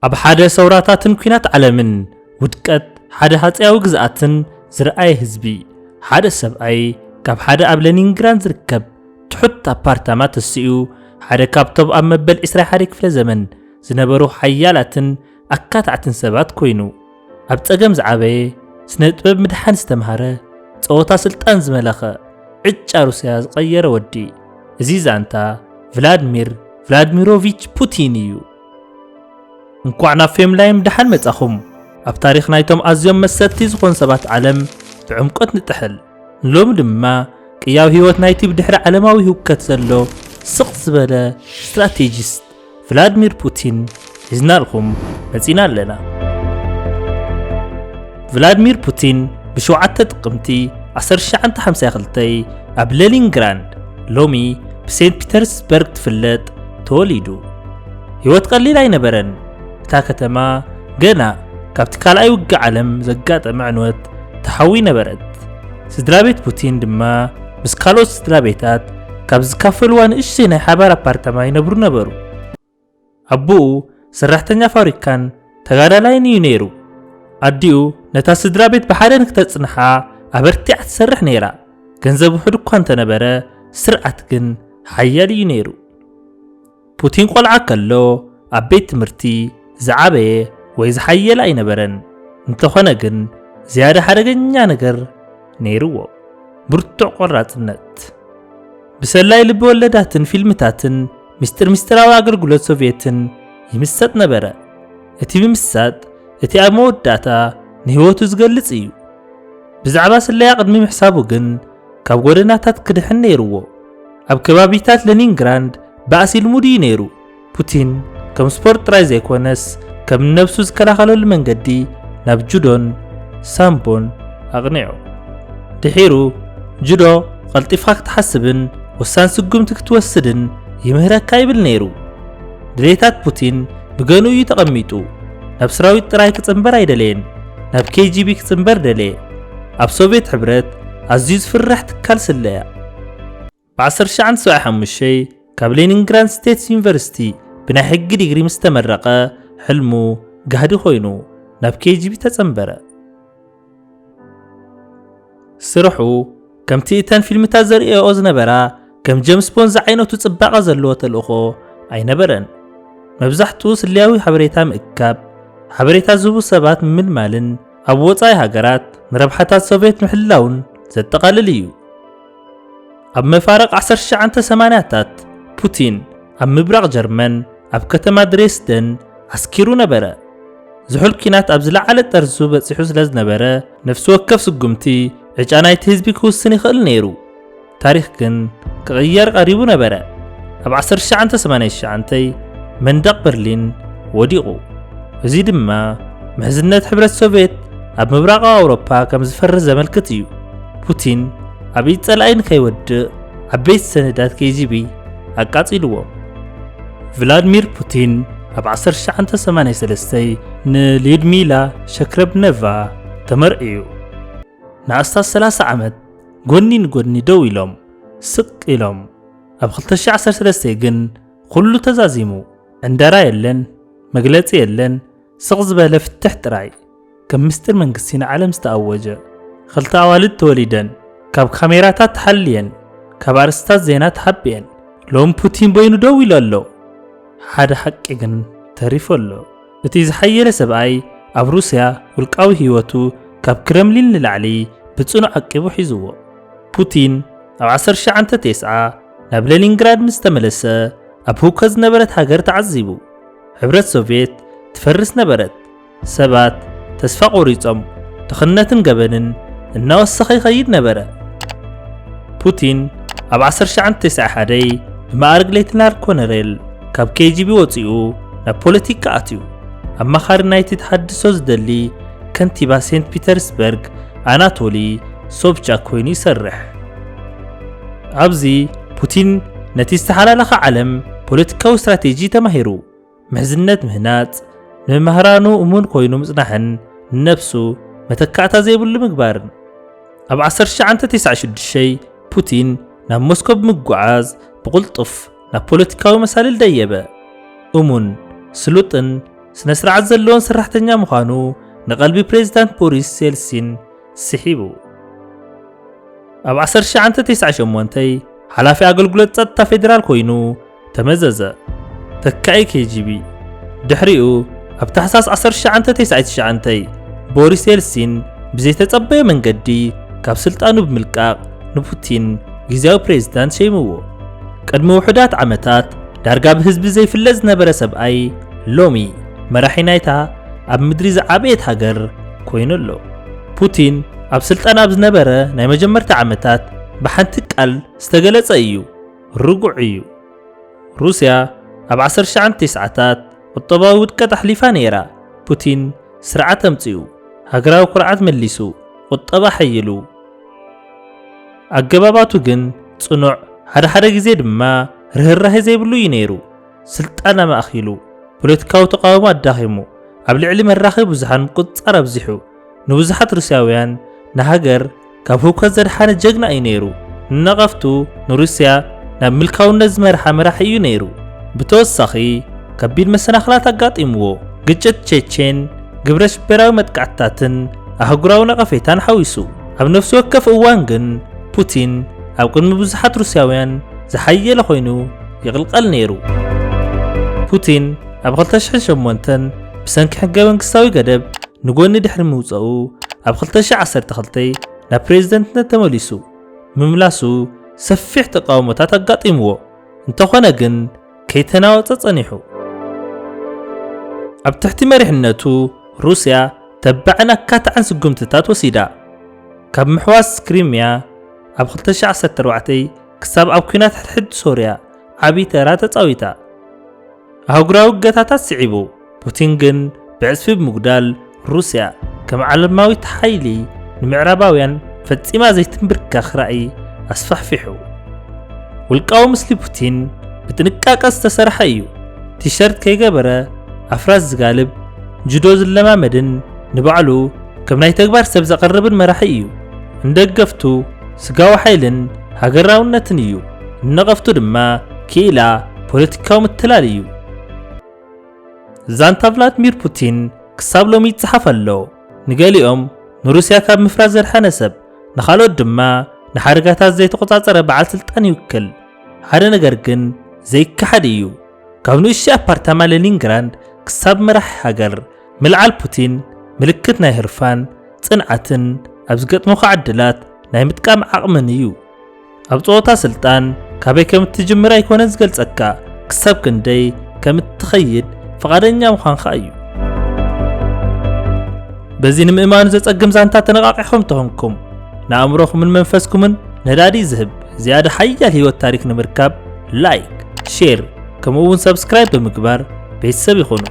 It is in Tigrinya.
ኣብ ሓደ ሰውራታትን ኩናት ዓለምን ውድቀት ሓደ ሃጽያዊ ግዝኣትን ዝረኣየ ህዝቢ ሓደ ሰብኣይ ካብ ሓደ ኣብ ሌኒንግራድ ዝርከብ ትሑት ኣፓርታማ ተስኡ ሓደ ካብቶም ኣብ መበል 21 ክፍለ ዘመን ዝነበሩ ሓያላትን ኣካታዕትን ሰባት ኮይኑ ኣብ ጸገም ዝዓበየ ስነ ጥበብ ምድሓን ዝተምሃረ ጸወታ ስልጣን ዝመለኸ ዕጫ ሩስያ ዝቐየረ ወዲ እዚ ዛንታ ቭላድሚር ቭላድሚሮቪች ፑቲን እዩ። እንኳዕ ናብ ፌምላይ ምድሓን መጻኹም ኣብ ታሪኽ ናይቶም ኣዝዮም መሰርቲ ዝኾኑ ሰባት ዓለም ብዕምቆት ንጥሕል ሎም ድማ ቅያው ህይወት ናይቲ ብድሕሪ ዓለማዊ ህውከት ዘሎ ስቕ ዝበለ ስትራቴጂስት ቭላድሚር ፑቲን ሒዝናልኩም መጺና ኣለና። ቭላድሚር ፑቲን ብ7 ጥቅምቲ 1952 ኣብ ሌኒንግራድ ሎሚ ብሴንት ፒተርስበርግ ትፍለጥ ተወሊዱ። ህይወት ቀሊል ኣይነበረን። እታ ከተማ ገና ካብቲ ካልኣይ ውግእ ዓለም ዘጋጠመ ዕንወት ተሓዊ ነበረት። ስድራ ቤት ፑቲን ድማ ምስ ካልኦት ስድራ ቤታት ካብ ዝካፈልዋ ንእሽተይ ናይ ሓባር ኣፓርታማ ይነብሩ ነበሩ። ኣቦኡ ሰራሕተኛ ፋብሪካን ተጋዳላይን እዩ ነይሩ። ኣዲኡ ነታ ስድራ ቤት ብሓደ ንክተጽንሓ ኣበርቲዓ ትሰርሕ ነይራ። ገንዘብ ውሕድ እኳ እንተነበረ ስርዓት ግን ሓያል እዩ ነይሩ። ፑቲን ቆልዓ ከሎ ኣብ ቤት ትምህርቲ ዝዓበየ ወይ ዝሓየለ ኣይነበረን። እንተኾነ ግን ዝያዳ ሓደገኛ ነገር ነይርዎ፣ ብርቱዕ ቆራጽነት። ብሰላይ ልቢ ወለዳትን ፊልምታትን ምስጢራዊ ኣገልግሎት ሶቪየትን ይምሰጥ ነበረ። እቲ ብምሳጥ እቲ ኣብ መወዳእታ ንህይወቱ ዝገልጽ እዩ። ብዛዕባ ስለያ ቅድሚ ምሕሳቡ ግን ካብ ጎደናታት ክድሕን ነይርዎ። ኣብ ከባቢታት ሌኒንግራድ ባእሲ ልሙድ እዩ ነይሩ። ፑቲን ከም ስፖርት ጥራይ ዘይኮነስ ከም ነብሱ ዝከላኸለሉ መንገዲ ናብ ጁዶን ሳምቦን ኣቕኒዑ። ድሒሩ ጁዶ ቀልጢፍካ ክትሓስብን ወሳን ስጉምቲ ክትወስድን ይምህረካ ይብል ነይሩ። ድሌታት ፑቲን ብገኑ እዩ ተቐሚጡ። ናብ ሰራዊት ጥራይ ክጽምበር ኣይደለየን፣ ናብ KGB ክጽምበር ደለየ። ኣብ ሶቪየት ሕብረት ኣዝዩ ዝፍራሕ ትካል ስለያ። ብ1975 ካብ ሌኒንግራድ ስቴትስ ዩኒቨርሲቲ ብናይ ሕጊ ዲግሪ ምስ ተመረቐ ሕልሙ ጋህዲ ኮይኑ ናብ KGB ተጸምበረ። ስርሑ ከምቲ እተን ፊልምታት ዘርእዮ ዝነበራ ከም ጄምስ ቦንድ ዝዓይነቱ ጽባቐ ዘለዎ ተልእኾ ኣይነበረን። መብዛሕትኡ ስልያዊ ሓበሬታ ምእካብ፣ ሓበሬታ ዝህቡ ሰባት ምምልማልን ኣብ ወጻኢ ሃገራት ንረብሓታት ሶቪየት ምሕላውን ዘጠቓልል እዩ። ኣብ መፋረቕ 1980ታት ፑቲን ኣብ ምብራቕ ጀርመን ኣብ ከተማ ድሬስደን ኣስኪሩ ነበረ። ዝሑል ኪናት ኣብ ዝለዓለ ጠርዙ በፂሑ ስለ ዝነበረ ነፍሲ ወከፍ ስጉምቲ ዕጫ ናይቲ ህዝቢ ክውስን ይኽእል ነይሩ። ታሪኽ ግን ክቕየር ቀሪቡ ነበረ። ኣብ 1989 መንደቕ በርሊን ወዲቑ። እዚ ድማ ምሕዝነት ሕብረት ሶቪየት ኣብ ምብራቃዊ ኣውሮፓ ከም ዝፈርስ ዘመልክት እዩ። ፑቲን ኣብ ኢድ ጸላኢ ንከይወድእ ዓበይቲ ሰነዳት KGB ኣቃጺልዎም። ቭላድሚር ፑቲን ኣብ 1983 ንሊድሚላ ሸክረብነቫ ተመርዒዩ። ንኣስታት 30 ዓመት ጎኒ ንጎኒ ደው ኢሎም ስቕ ኢሎም። ኣብ 2013 ግን ኩሉ ተዛዚሙ። ዕንደራ የለን፣ መግለጺ የለን፣ ስቕ ዝበለ ፍትሕ ጥራይ። ከም ምስጢር መንግስቲ ንዓለም ዝተኣወጀ። ክልተ ኣዋልድ ተወሊደን፣ ካብ ካሜራታት ተሓልየን፣ ካብ ኣርስታት ዜና ተሓቢአን። ሎም ፑቲን በይኑ ደው ኢሉ ኣሎ። ሓደ ሓቂ ግን ተሪፉ ኣሎ። እቲ ዝሓየለ ሰብኣይ ኣብ ሩስያ ውልቃዊ ህይወቱ ካብ ክረምሊን ንላዕሊ ብጽኑዕ ዓቂቡ ሒዝዎ። ፑቲን ኣብ 1990 ናብ ሌኒንግራድ ምስ ተመለሰ ኣብ ህውከት ዝነበረት ሃገር ተዓዚቡ። ሕብረት ሶቪየት ትፈርስ ነበረት። ሰባት ተስፋ ቆሪጾም ድኽነትን ገበንን እናወሰኸ ይኸይድ ነበረ። ፑቲን ኣብ 1991 ብማዕርግ ሌተናል ኮሎኔል ካብ KGB ወፂኡ ናብ ፖለቲካ ኣትዩ። ኣማኻሪ ናይቲ ተሓድሶ ዝደሊ ከንቲባ ሴንት ፒተርስበርግ ኣናቶሊ ሶብቻክ ኮይኑ ይሰርሕ። ኣብዚ ፑቲን ነቲ ዝተሓላለኸ ዓለም ፖለቲካዊ ስትራቴጂ ተማሂሩ። ምሕዝነት ምህናጽ፣ ንምምህራኑ እሙን ኮይኑ ምጽናሕን ነፍሱ መተካእታ ዘይብሉ ምግባርን። ኣብ 1996 ፑቲን ናብ ሞስኮ ብምጓዓዝ ብቁልጡፍ ናብ ፖለቲካዊ መሳልል ደየበ። እሙን ስሉጥን ስነስርዓት ዘለዎን ሰራሕተኛ ምዃኑ ንቐልቢ ፕሬዝዳንት ቦሪስ የልሲን ስሒቡ። ኣብ 1998 ሓላፊ ኣገልግሎት ጸጥታ ፌደራል ኮይኑ ተመዘዘ። ተካኢ KGB ድሕሪኡ ኣብ ታሕሳስ 1999 ቦሪስ የልሲን ብዘይተጸበየ መንገዲ ካብ ስልጣኑ ብምልቃቕ ንፑቲን ጊዜያዊ ፕሬዝዳንት ሸይምዎ። ቅድሚ ውሑዳት ዓመታት ዳርጋ ብህዝቢ ዘይፍለጥ ዝነበረ ሰብኣይ ሎሚ መራሒ ናይታ ኣብ ምድሪ ዝዓበየት ሃገር ኮይኑ ኣሎ። ፑቲን ኣብ ስልጣን ኣብ ዝነበረ ናይ መጀመርታ ዓመታት ብሓንቲ ቃል ዝተገለጸ እዩ፣ ርጉዕ እዩ። ሩስያ ኣብ 1990ታት ቁጠባዊ ውድቀት ኣሕሊፋ ነይራ። ፑቲን ስርዓት ኣምፂኡ፣ ሃገራዊ ኩርዓት መሊሱ፣ ቁጠባ ሓይሉ። ኣገባባቱ ግን ጽኑዕ፣ ሓደ ግዜ ድማ ርህራሄ ዘይብሉ እዩ ነይሩ። ስልጣን ኣማእኺሉ፣ ፖለቲካዊ ተቃውሞ ኣዳኺሙ፣ ኣብ ልዕሊ መራኸቢ ብዙሓን ምቁፅጻር ኣብዚሑ። ንብዙሓት ሩስያውያን ንሃገር ካብ ህውከት ዘድሓነ ጀግና እዩ ነይሩ። ንነቐፍቱ ንሩስያ ናብ ምልካውነት ዝመርሓ መራሒ እዩ ነይሩ። ብተወሳኺ ከቢድ መሰናኽላት ኣጋጢምዎ። ግጭት ቼቼን፣ ግብረ ሽበራዊ መጥቃዕትታትን ኣህጉራዊ ነቐፌታን ሓዊሱ። ኣብ ነፍሲ ወከፍ እዋን ግን ፑቲን ኣብ ቅድሚ ብዙሓት ሩስያውያን ዝሓየለ ኮይኑ ይቕልቀል ነይሩ። ፑቲን ኣብ 2008 ብሰንኪ ሕገ መንግስታዊ ገደብ ንጎኒ ድሕሪ ምውፅኡ ኣብ 2012 ናብ ፕሬዝደንትነት ተመሊሱ። ምምላሱ ሰፊሕ ተቃውሞታት ኣጋጢምዎ። እንተኾነ ግን ከይተናወፀ ጸኒሑ። ኣብ ትሕቲ መሪሕነቱ ሩስያ ተባዕን ኣካታዕን ስጉምትታት ወሲዳ። ካብ ምሕዋስ ክሪምያ ኣብ 2014 ክሳብ ኣብ ኩናት ሕድሕድ ሶርያ ዓብይ ተራ ተፃዊታ። ኣህጉራዊ እገታታት ስዒቡ። ፑቲን ግን ብዕፅፊ ብምጉዳል ሩስያ ከም ዓለማዊት ሓይሊ ንምዕራባውያን ፈጺማ ዘይትንብርካኽ ራእይ ኣስፋሕፊሑ። ውልቃዊ ምስሊ ፑቲን ብጥንቃቐ ዝተሰርሐ እዩ። ቲሸርት ከይገበረ፣ ኣፍራስ ዝጋልብ፣ ጁዶ ዝለማመድን ንባዕሉ ከም ናይ ተግባር ሰብ ዘቐርብን መራሒ እዩ። እንደገፍቱ ስጋዊ ሓይልን ሃገራውነትን እዩ። ንነቐፍቱ ድማ ክኢላ ፖለቲካዊ ምትላል እዩ። ዛንታ ቭላድሚር ፑቲን ክሳብ ሎሚ ይጽሓፍ ኣሎ። ንገሊኦም ንሩስያ ካብ ምፍራዝ ዘድሓነ ሰብ፣ ንኻልኦት ድማ ንሓደጋታት ዘይተቆጻጸረ በዓል ስልጣን ይውክል። ሓደ ነገር ግን ዘይከሓድ እዩ። ካብ ንእሽተይ ኣፓርታማ ሌኒንግራንድ ክሳብ መራሒ ሃገር ምልዓል ፑቲን ምልክት ናይ ህርፋን ጽንዓትን ኣብ ዝገጥሙኻ ዕድላት ናይ ምጥቃም ዓቕምን እዩ። ኣብ ጾታ ስልጣን ካበይ ከም እትጅምር ኣይኮነን ዝገልጸካ፣ ክሳብ ክንደይ ከም እትኸይድ ፈቃደኛ ምዃንኻ እዩ። በዚ ንምእማኑ ዘጸግም ዛንታ ተነቃቂሕኩም ተኾንኩም ንኣእምሮኹምን መንፈስኩምን ነዳዲ ዝህብ ዝያዳ ሓያል ህይወት ታሪክ ንምርካብ ላይክ፣ ሼር ከምኡውን ሰብስክራይብ ብምግባር ቤተሰብ ይኹኑ።